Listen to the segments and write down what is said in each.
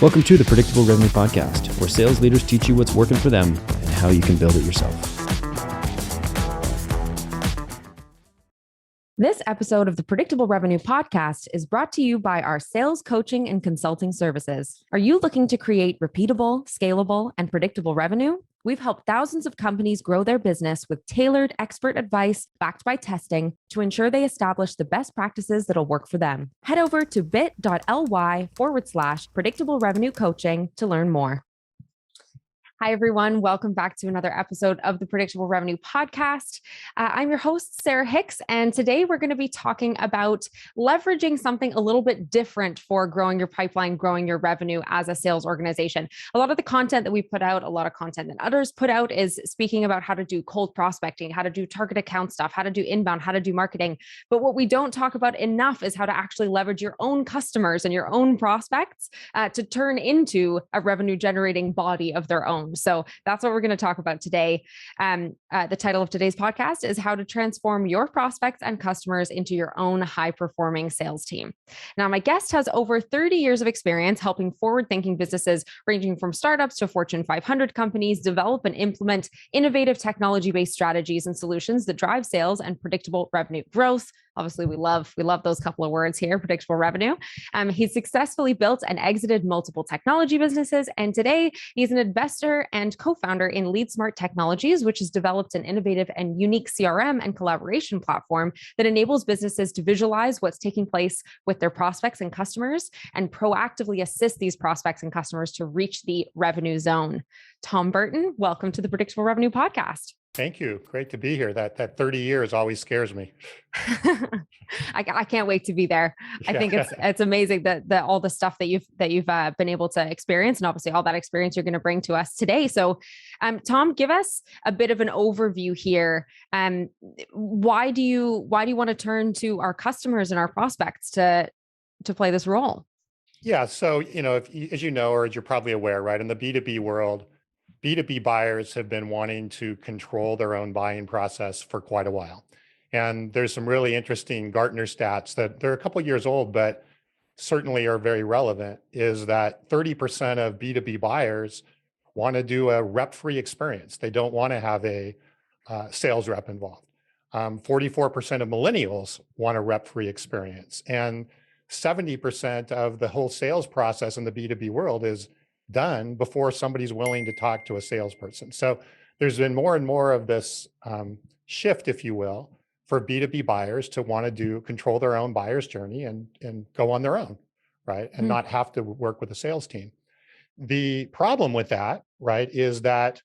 Welcome to the Predictable Revenue Podcast, where sales leaders teach you what's working for them and how you can build it yourself. This episode of the Predictable Revenue Podcast is brought to you by our sales coaching and consulting services. Are you looking to create repeatable, scalable, and predictable revenue? We've helped thousands of companies grow their business with tailored expert advice backed by testing to ensure they establish the best practices that'll work for them. Head over to bit.ly/predictable revenue coaching to learn more. Hi, everyone. Welcome back to another episode of the Predictable Revenue Podcast. I'm your host, Sarah Hicks, and today we're going to be talking about leveraging something a little bit different for growing your pipeline, growing your revenue as a sales organization. A lot of the content that we put out, a lot of content that others put out is speaking about how to do cold prospecting, how to do target account stuff, how to do inbound, how to do marketing. But what we don't talk about enough is how to actually leverage your own customers and your own prospects to turn into a revenue generating body of their own. So that's what we're going to talk about today. The title of today's podcast is How to Transform Your Prospects and Customers into Your Own High-Performing Sales Team. Now, my guest has over 30 years of experience helping forward-thinking businesses ranging from startups to Fortune 500 companies develop and implement innovative technology-based strategies and solutions that drive sales and predictable revenue growth. Obviously, we love those couple of words here, predictable revenue. He's successfully built and exited multiple technology businesses, and today he's an investor and co-founder in LeadSmart Technologies, which has developed an innovative and unique CRM and collaboration platform that enables businesses to visualize what's taking place with their prospects and customers and proactively assist these prospects and customers to reach the revenue zone. Tom Burton, welcome to the Predictable Revenue Podcast. Thank you. Great to be here. That 30 years always scares me. I can't wait to be there. I think it's amazing that all the stuff that you've been able to experience, and obviously all that experience you're going to bring to us today. So, Tom, give us a bit of an overview here. Why do you want to turn to our customers and our prospects to play this role? Yeah. So, as you know, or as you're probably aware, right, in the B2B world, B2B buyers have been wanting to control their own buying process for quite a while. And there's some really interesting Gartner stats that they're a couple of years old, but certainly are very relevant, is that 30% of B2B buyers want to do a rep-free experience. They don't want to have a sales rep involved. 44% of millennials want a rep-free experience. And 70% of the whole sales process in the B2B world is done before somebody's willing to talk to a salesperson. So there's been more and more of this shift, if you will, for B2B buyers to want to control their own buyer's journey and go on their own, right? And not have to work with a sales team. The problem with that, right, is that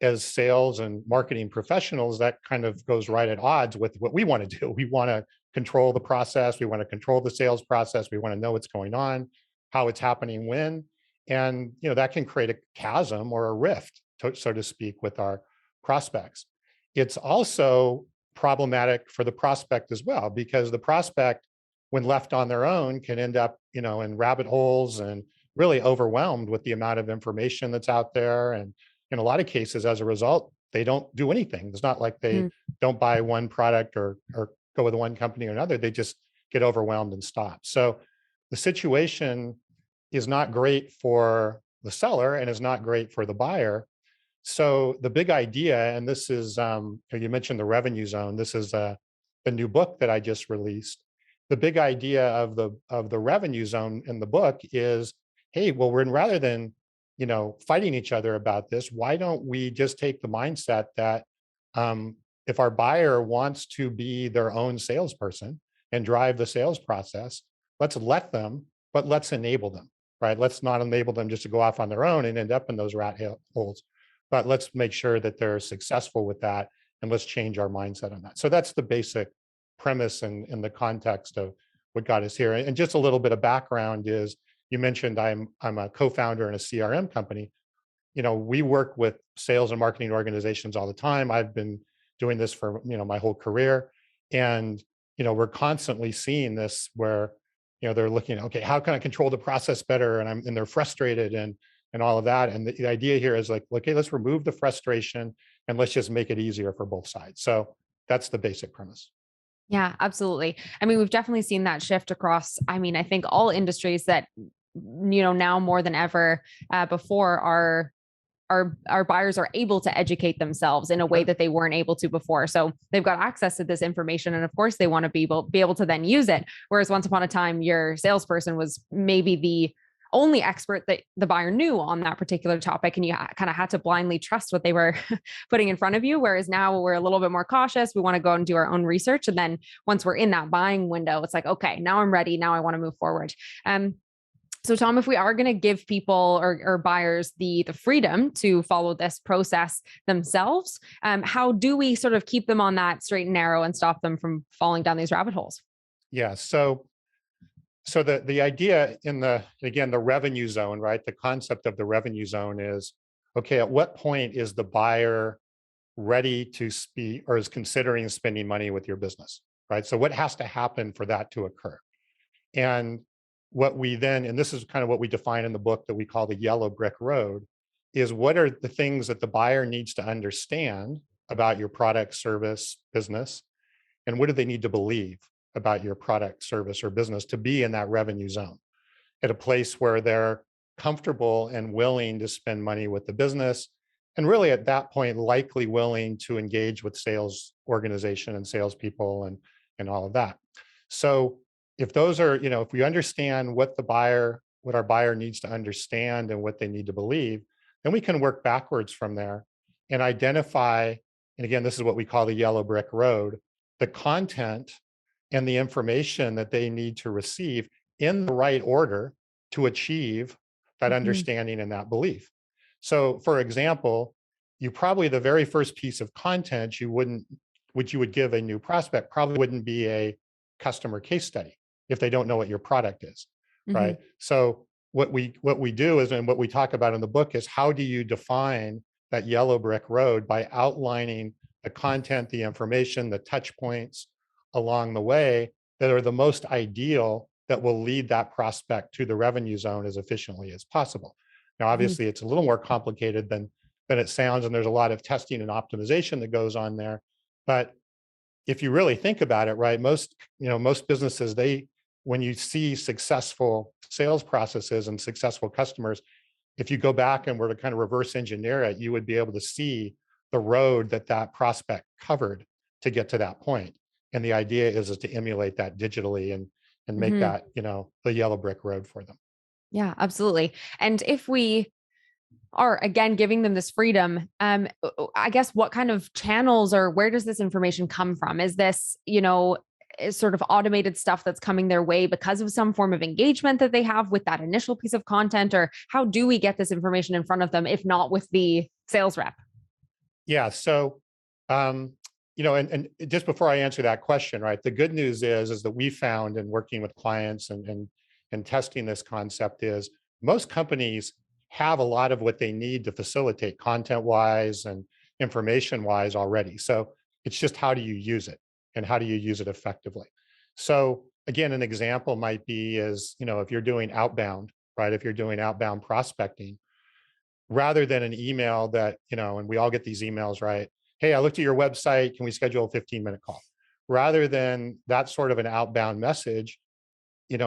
as sales and marketing professionals, that kind of goes right at odds with what we want to do. We want to control the process. We want to control the sales process. We want to know what's going on, how it's happening, when. And that can create a chasm or a rift, so to speak, with our prospects. It's also problematic for the prospect as well, because the prospect, when left on their own, can end up, in rabbit holes and really overwhelmed with the amount of information that's out there. And in a lot of cases, as a result, they don't do anything. It's not like they don't buy one product or go with one company or another. They just get overwhelmed and stop. So the situation is not great for the seller and is not great for the buyer. So the big idea, and this is, you mentioned the revenue zone. This is the new book that I just released. The big idea of the revenue zone in the book is, hey, well, rather than fighting each other about this, why don't we just take the mindset that if our buyer wants to be their own salesperson and drive the sales process, let's let them, but let's enable them. Right? Let's not enable them just to go off on their own and end up in those rat holes, but let's make sure that they're successful with that, and let's change our mindset on that. So that's the basic premise in the context of what got us here. And just a little bit of background is, you mentioned I'm a co-founder in a CRM company. We work with sales and marketing organizations all the time. I've been doing this for my whole career, and we're constantly seeing this where they're looking, okay, how can I control the process better? And they're frustrated and all of that. And the idea here is like, okay, let's remove the frustration and let's just make it easier for both sides. So that's the basic premise. Yeah, absolutely. I mean, we've definitely seen that shift across, I think all industries that now more than ever before, our buyers are able to educate themselves in a way that they weren't able to before. So they've got access to this information, and of course they want to be able to then use it. Whereas once upon a time, your salesperson was maybe the only expert that the buyer knew on that particular topic, and you kind of had to blindly trust what they were putting in front of you. Whereas now we're a little bit more cautious. We want to go and do our own research. And then once we're in that buying window, it's like, okay, now I'm ready. Now I want to move forward. So Tom, if we are going to give people or buyers the freedom to follow this process themselves, how do we sort of keep them on that straight and narrow and stop them from falling down these rabbit holes? Yeah. So the idea in the revenue zone, right? The concept of the revenue zone is, okay, at what point is the buyer ready to speak or is considering spending money with your business, right? So what has to happen for that to occur? And what we then, and this is kind of what we define in the book that we call the yellow brick road, is what are the things that the buyer needs to understand about your product, service, business, and what do they need to believe about your product, service, or business to be in that revenue zone, at a place where they're comfortable and willing to spend money with the business, and really at that point likely willing to engage with sales organization and salespeople and all of that. So if those are, if we understand what our buyer needs to understand and what they need to believe, then we can work backwards from there and identify, and again, this is what we call the yellow brick road, the content and the information that they need to receive in the right order to achieve that understanding and that belief. So for example, you probably, the very first piece of content which you would give a new prospect probably wouldn't be a customer case study if they don't know what your product is, right? So what we do is, and what we talk about in the book is, how do you define that yellow brick road by outlining the content, the information, the touch points along the way that are the most ideal that will lead that prospect to the revenue zone as efficiently as possible. Now, obviously, it's a little more complicated than it sounds, and there's a lot of testing and optimization that goes on there. But if you really think about it, right, most businesses, when you see successful sales processes and successful customers, if you go back and were to kind of reverse engineer it, you would be able to see the road that prospect covered to get to that point. And the idea is to emulate that digitally and make that, the yellow brick road for them. Yeah, absolutely. And if we are, again, giving them this freedom, I guess, what kind of channels or where does this information come from? Is this, is sort of automated stuff that's coming their way because of some form of engagement that they have with that initial piece of content? Or how do we get this information in front of them, if not with the sales rep? Yeah. So, and just before I answer that question, right, the good news is that we found in working with clients and testing this concept is most companies have a lot of what they need to facilitate content-wise and information-wise already. So it's just, how do you use it and how do you use it effectively? So again, an example might be is, if you're doing outbound, right? If you're doing outbound prospecting, rather than an email that, and we all get these emails, right? Hey, I looked at your website. Can we schedule a 15-minute call? Rather than that sort of an outbound message,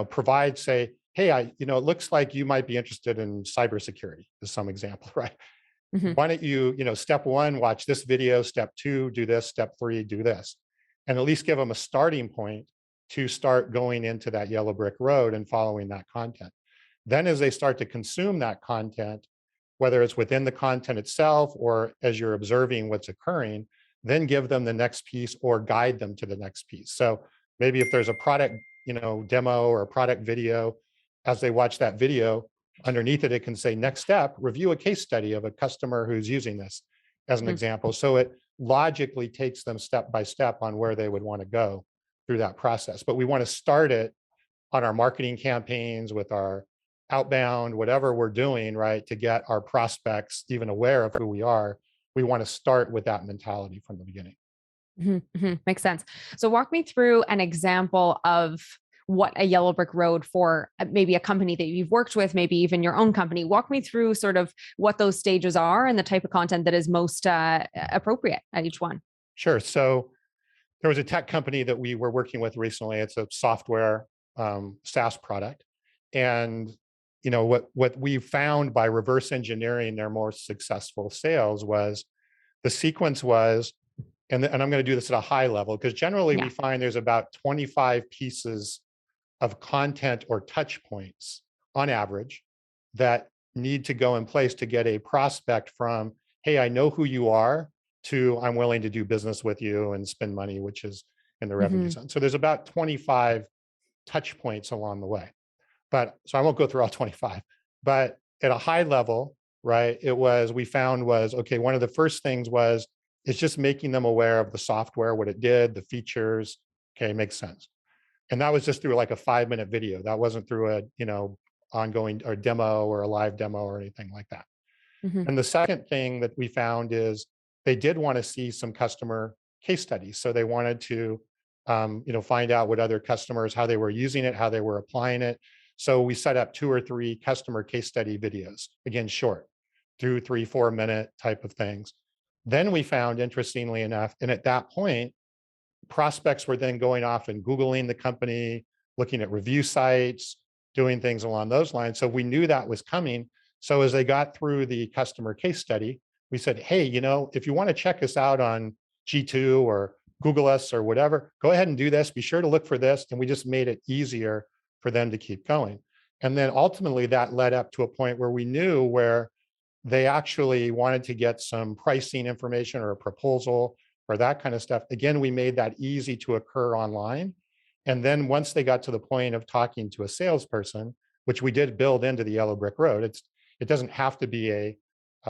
provide, say, hey, it looks like you might be interested in cybersecurity, as some example, right? Why don't you, step one, watch this video, step two, do this, step three, do this, and at least give them a starting point to start going into that yellow brick road and following that content. Then as they start to consume that content, whether it's within the content itself or as you're observing what's occurring, then give them the next piece or guide them to the next piece. So maybe if there's a product, demo or a product video, as they watch that video, underneath it, it can say, next step, review a case study of a customer who's using this as an example. So it logically takes them step by step on where they would want to go through that process. But we want to start it on our marketing campaigns with our outbound, whatever we're doing, right, to get our prospects even aware of who we are. We want to start with that mentality from the beginning. Makes sense. So walk me through an example of what a yellow brick road for maybe a company that you've worked with, maybe even your own company. Walk me through sort of what those stages are and the type of content that is most appropriate at each one. Sure. So there was a tech company that we were working with recently. It's a software SaaS product. And what we found by reverse engineering their more successful sales was the sequence was, and I'm going to do this at a high level, because generally we find there's about 25 pieces of content or touch points on average that need to go in place to get a prospect from, hey, I know who you are, to I'm willing to do business with you and spend money, which is in the revenue zone. So there's about 25 touch points along the way. But so I won't go through all 25, but at a high level, right, we found was, okay, one of the first things was, it's just making them aware of the software, what it did, the features. Okay, makes sense. And that was just through like a 5-minute video. That wasn't through a, ongoing or demo or a live demo or anything like that. And the second thing that we found is they did want to see some customer case studies. So they wanted to, find out what other customers, how they were using it, how they were applying it. So we set up 2 or 3 customer case study videos, again, short, 2, 3, 4-minute type of things. Then we found, interestingly enough, and at that point, prospects were then going off and Googling the company, looking at review sites, doing things along those lines. So we knew that was coming. So as they got through the customer case study, we said, hey, if you want to check us out on G2 or Google us or whatever, go ahead and do this. Be sure to look for this. And we just made it easier for them to keep going. And then ultimately that led up to a point where we knew where they actually wanted to get some pricing information or a proposal or that kind of stuff. Again, we made that easy to occur online. And then once they got to the point of talking to a salesperson, which we did build into the Yellow Brick Road, it doesn't have to be a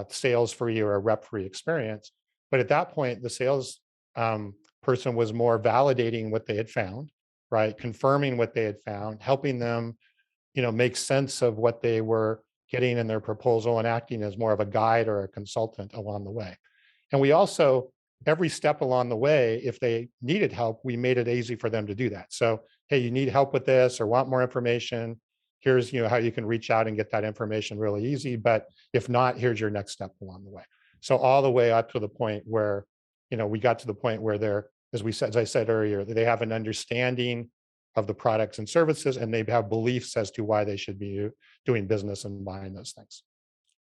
sales-free or a rep-free experience. But at that point, the sales person was more validating what they had found, right? Confirming what they had found, helping them, make sense of what they were getting in their proposal and acting as more of a guide or a consultant along the way. And we also, every step along the way, if they needed help, we made it easy for them to do that. So, hey, you need help with this or want more information, here's how you can reach out and get that information really easy. But if not, here's your next step along the way. So all the way up to the point where, we got to the point where they're, as I said earlier, they have an understanding of the products and services, and they have beliefs as to why they should be doing business and buying those things.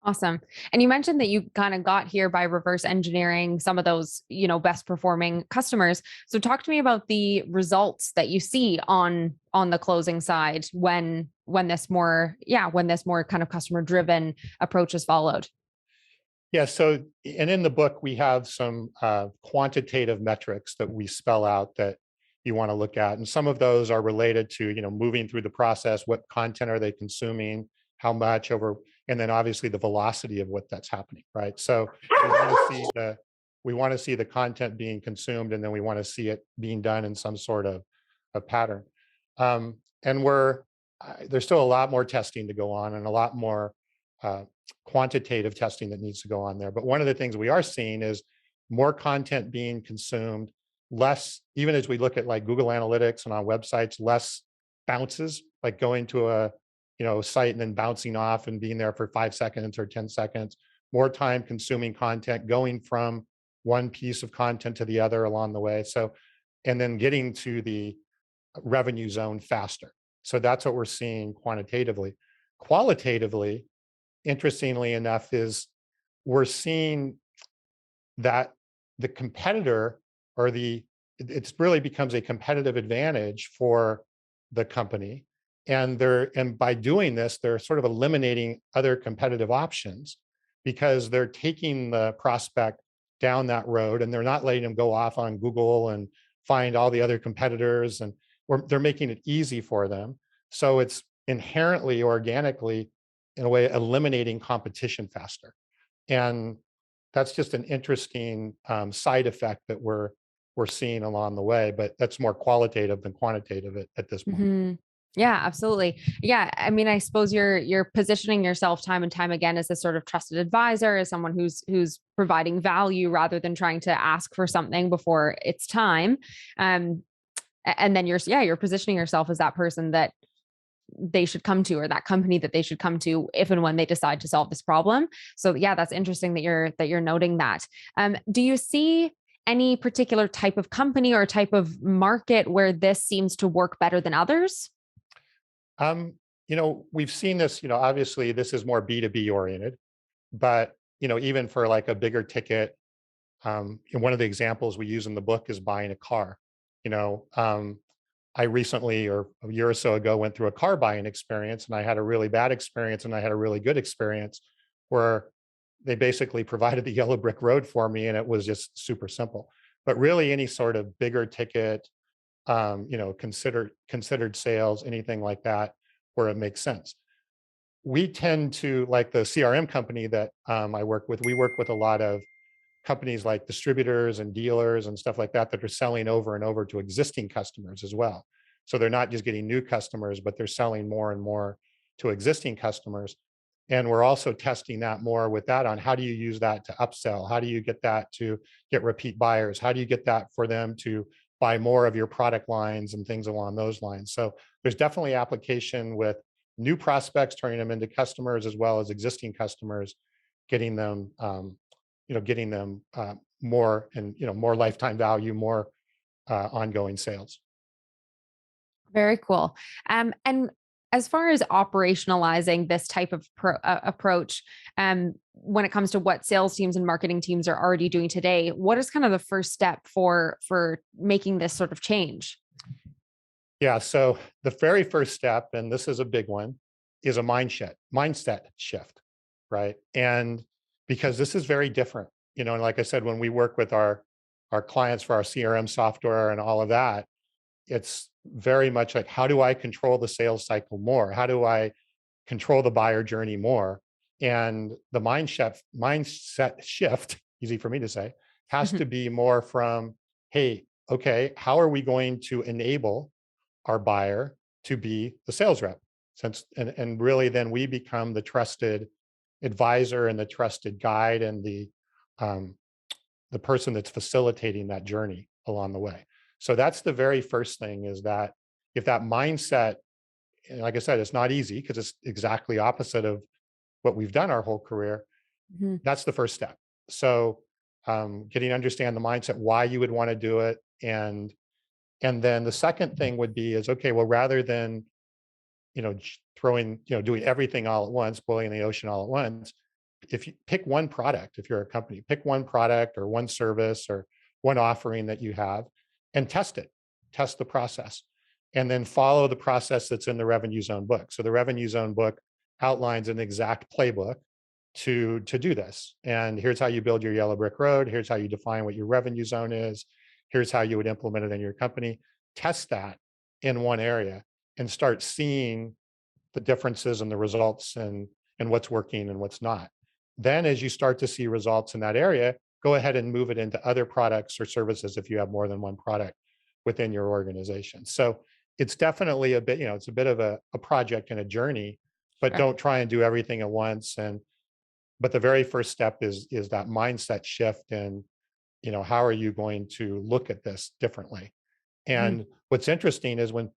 Awesome. And you mentioned that you kind of got here by reverse engineering some of those, best performing customers. So talk to me about the results that you see on the closing side when this more kind of customer driven approach is followed. Yeah. So, and in the book, we have some quantitative metrics that we spell out that you want to look at. And some of those are related to, moving through the process, what content are they consuming, how much over, and then obviously the velocity of what that's happening, right? So we want to see the content being consumed, and then we want to see it being done in some sort of a pattern. And there's still a lot more testing to go on and a lot more quantitative testing that needs to go on there. But one of the things we are seeing is more content being consumed, less, even as we look at like Google Analytics and on websites, less bounces, like going to a site and then bouncing off and being there for 5 seconds or 10 seconds, more time consuming content, going from one piece of content to the other along the way. So, and then getting to the revenue zone faster. So that's what we're seeing quantitatively. Qualitatively, interestingly enough, is we're seeing that the competitor or it really becomes a competitive advantage for the company. And by doing this, they're sort of eliminating other competitive options because they're taking the prospect down that road and they're not letting them go off on Google and find all the other competitors, and they're making it easy for them. So it's inherently, organically, in a way, eliminating competition faster. And that's just an interesting side effect that we're seeing along the way, but that's more qualitative than quantitative at this point. Mm-hmm. Yeah, absolutely. Yeah. I mean, I suppose you're positioning yourself time and time again as a sort of trusted advisor, as someone who's providing value rather than trying to ask for something before it's time. And then you're positioning yourself as that person that they should come to, or that company that they should come to if and when they decide to solve this problem. So yeah, that's interesting that you're noting that. Do you see any particular type of company or type of market where this seems to work better than others? We've seen this, obviously this is more B2B oriented, but, even for like a bigger ticket, and one of the examples we use in the book is buying a car. You know, I recently, or a year or so ago, went through a car buying experience, and I had a really bad experience and I had a really good experience where they basically provided the yellow brick road for me, and it was just super simple. But really, any sort of bigger ticket, considered sales, anything like that, where it makes sense. We tend to, like the CRM company that I work with, we work with a lot of companies like distributors and dealers and stuff like that are selling over and over to existing customers as well. So they're not just getting new customers, but they're selling more and more to existing customers. And we're also testing that more with that on how do you use that to upsell? How do you get that to get repeat buyers? How do you get that for them to buy more of your product lines and things along those lines? So there's definitely application with new prospects, turning them into customers, as well as existing customers, getting them more, and more lifetime value, more ongoing sales. Very cool. And as far as operationalizing this type of approach, when it comes to what sales teams and marketing teams are already doing today, what is kind of the first step for making this sort of change? Yeah. So the very first step, and this is a big one, is a mindset shift, right? And because this is very different, and like I said, when we work with our clients for our CRM software and all of that, it's very much like, how do I control the sales cycle more? How do I control the buyer journey more? And the mindset shift, easy for me to say, has to be more from, hey, okay, how are we going to enable our buyer to be the sales rep? And really then we become the trusted advisor and the trusted guide and the person that's facilitating that journey along the way. So that's the very first thing, is that if that mindset, and like I said, it's not easy because it's exactly opposite of what we've done our whole career. That's the first step. So getting to understand the mindset, why you would want to do it. And then the second thing would be is, okay, well, rather than, doing everything all at once, boiling the ocean all at once, if you pick one product, if you're a company, pick one product or one service or one offering that you have and test the process, and then follow the process that's in the revenue zone book. So the revenue zone book outlines an exact playbook to do this. And here's how you build your yellow brick road. Here's how you define what your revenue zone is. Here's how you would implement it in your company. Test that in one area and start seeing the differences and the results, and what's working and what's not. Then as you start to see results in that area, go ahead and move it into other products or services if you have more than one product within your organization. So it's definitely a bit, it's a bit of a project and a journey, but Sure. don't try and do everything at once. But the very first step is that mindset shift. And, how are you going to look at this differently? And what's interesting is when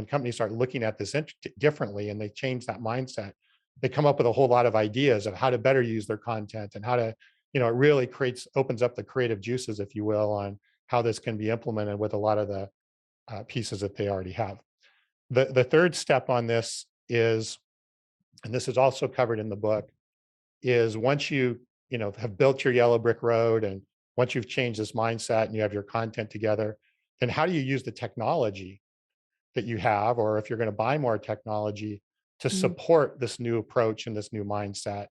companies start looking at this differently and they change that mindset, they come up with a whole lot of ideas of how to better use their content and how to, it really opens up the creative juices, if you will, on how this can be implemented with a lot of the pieces that they already have. The third step on this is, and this is also covered in the book, is once you, have built your yellow brick road, and once you've changed this mindset and you have your content together, then how do you use the technology that you have, or if you're going to buy more technology, to support this new approach and this new mindset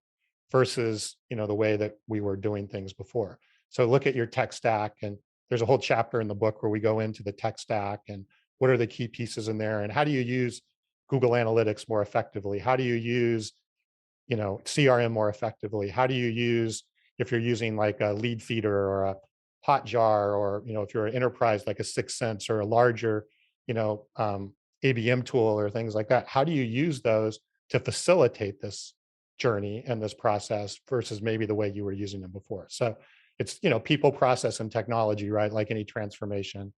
versus, the way that we were doing things before. So look at your tech stack, and there's a whole chapter in the book where we go into the tech stack and what are the key pieces in there, and how do you use Google Analytics more effectively? How do you use, CRM more effectively? How do you use, if you're using like a lead feeder or a Hotjar, or, if you're an enterprise like a 6sense or a larger, ABM tool or things like that, how do you use those to facilitate this journey and this process versus maybe the way you were using them before? So it's, people, process, and technology, right? Like any transformation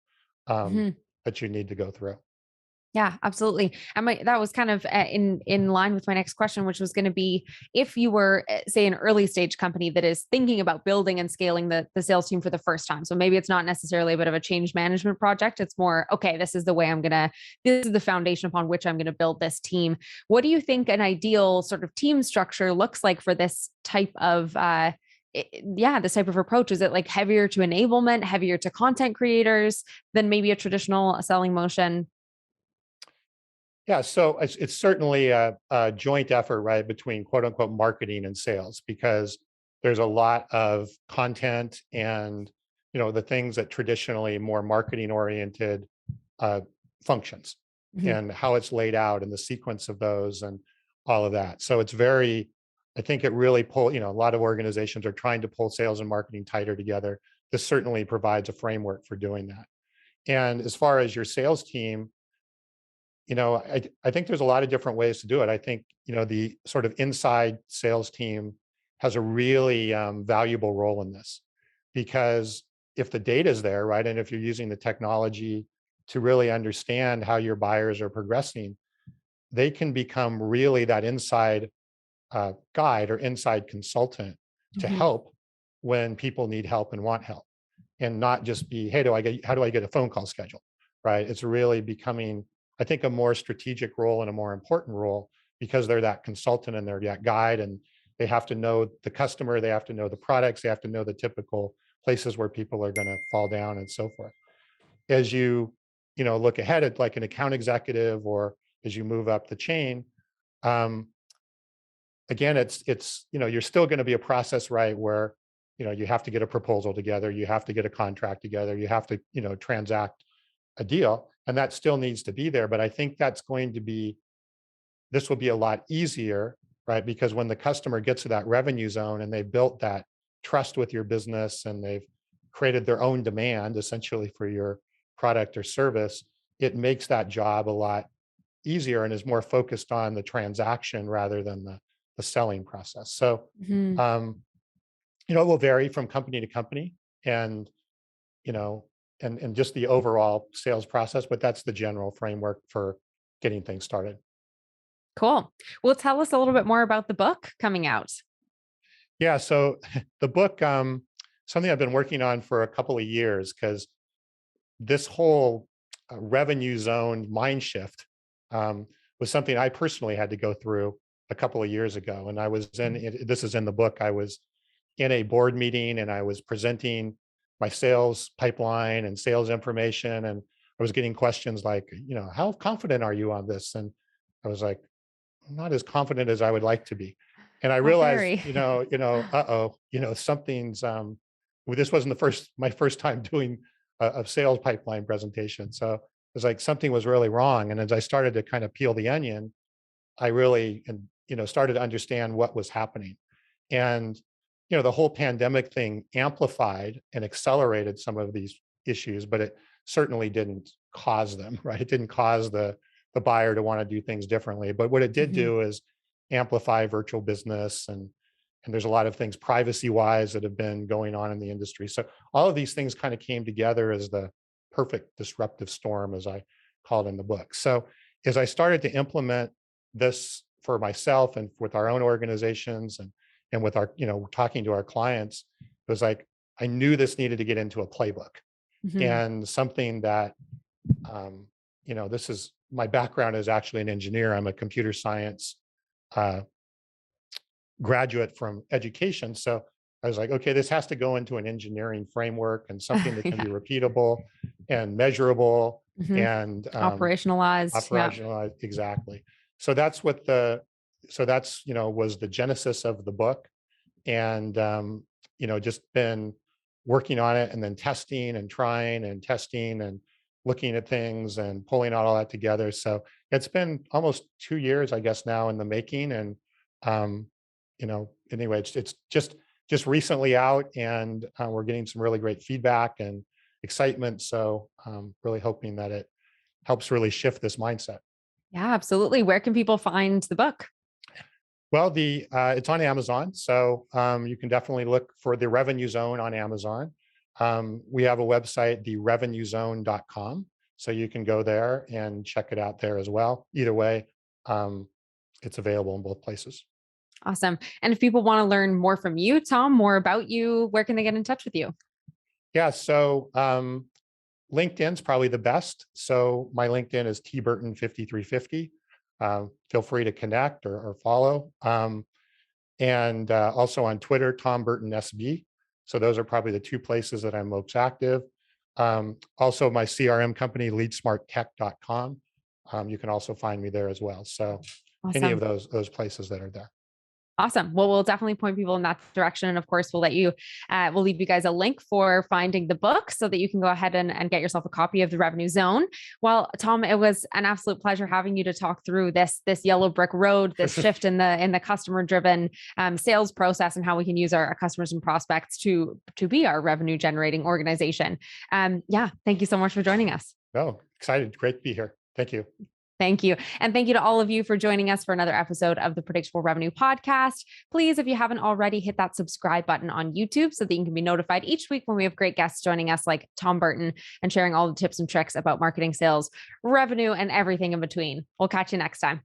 that you need to go through. Yeah, absolutely. And that was kind of in line with my next question, which was going to be, if you were, say, an early stage company that is thinking about building and scaling the sales team for the first time. So maybe it's not necessarily a bit of a change management project. It's more, okay, this is the foundation upon which I'm going to build this team. What do you think an ideal sort of team structure looks like for this type of this type of approach? Is it like heavier to enablement, heavier to content creators than maybe a traditional selling motion? Yeah, so it's certainly a joint effort, right, between quote unquote marketing and sales, because there's a lot of content and the things that traditionally more marketing oriented functions Mhm. and how it's laid out and the sequence of those and all of that. So it's very, I think it really a lot of organizations are trying to pull sales and marketing tighter together. This certainly provides a framework for doing that. And as far as your sales team, I think there's a lot of different ways to do it. I think, the sort of inside sales team has a really valuable role in this, because if the data is there, right, and if you're using the technology to really understand how your buyers are progressing, they can become really that inside guide or inside consultant to Mhm. help when people need help and want help, and not just be, hey, how do I get a phone call scheduled, right? It's really becoming, I think, a more strategic role and a more important role, because they're that consultant and they're that guide, and they have to know the customer, they have to know the products, they have to know the typical places where people are going to fall down and so forth. As look ahead at like an account executive, or as you move up the chain, um, again, it's you're still going to be a process, right, where you have to get a proposal together, you have to get a contract together, you have to transact a deal, and that still needs to be there. But I think this will be a lot easier, right? Because when the customer gets to that revenue zone and they built that trust with your business and they've created their own demand essentially for your product or service, it makes that job a lot easier and is more focused on the transaction rather than the selling process. So, Mhm. um, it will vary from company to company, and you know, and just the overall sales process, but that's the general framework for getting things started. Cool. Well, tell us a little bit more about the book coming out. Yeah, so the book, something I've been working on for a couple of years, because this whole revenue zone mind shift was something I personally had to go through a couple of years ago. And I was this is in the book, I was in a board meeting and I was presenting my sales pipeline and sales information. And I was getting questions like, how confident are you on this? And I was like, I'm not as confident as I would like to be. And I Oh, realized, very. uh-oh, something's well, this wasn't my first time doing a sales pipeline presentation. So it was like something was really wrong. And as I started to kind of peel the onion, I really, and started to understand what was happening. And the whole pandemic thing amplified and accelerated some of these issues, but it certainly didn't cause them, right? It didn't cause the buyer to want to do things differently. But what it did Mhm. do is amplify virtual business, and there's a lot of things privacy wise that have been going on in the industry. So all of these things kind of came together as the perfect disruptive storm, as I called in the book. So as I started to implement this for myself and with our own organizations, and with our, talking to our clients, it was like I knew this needed to get into a playbook, Mhm. and something that this is, my background is actually an engineer. I'm a computer science uh, graduate from education. So I was like, okay, this has to go into an engineering framework and something that can be Yeah. repeatable and measurable Mhm. and Operationalized. Yeah. operationalized. Exactly. So that's what the, so that's, was the genesis of the book. And, just been working on it and then testing and trying and testing and looking at things and pulling out all that together. So it's been almost 2 years, I guess, now in the making. And, anyway, it's just recently out, and we're getting some really great feedback and excitement. So really hoping that it helps really shift this mindset. Yeah, absolutely. Where can people find the book? Well, the it's on Amazon, so you can definitely look for the Revenue Zone on Amazon. We have a website, therevenuezone.com. So you can go there and check it out there as well. Either way, it's available in both places. Awesome. And if people want to learn more from you, Tom, more about you, where can they get in touch with you? Yeah, so LinkedIn's probably the best. So my LinkedIn is tburton5350. Feel free to connect or follow. And also on Twitter, Tom Burton SB. So those are probably the two places that I'm most active. Also my CRM company, leadsmarttech.com. You can also find me there as well. So any of those places that are there. Awesome. Well, we'll definitely point people in that direction. And of course, we'll leave you guys a link for finding the book so that you can go ahead and get yourself a copy of The Revenue Zone. Well, Tom, it was an absolute pleasure having you to talk through this yellow brick road, this shift in the customer driven sales process, and how we can use our customers and prospects to be our revenue generating organization. Thank you so much for joining us. Oh, excited. Great to be here. Thank you. Thank you. And thank you to all of you for joining us for another episode of the Predictable Revenue Podcast. Please, if you haven't already, hit that subscribe button on YouTube so that you can be notified each week when we have great guests joining us like Tom Burton and sharing all the tips and tricks about marketing, sales, revenue, and everything in between. We'll catch you next time.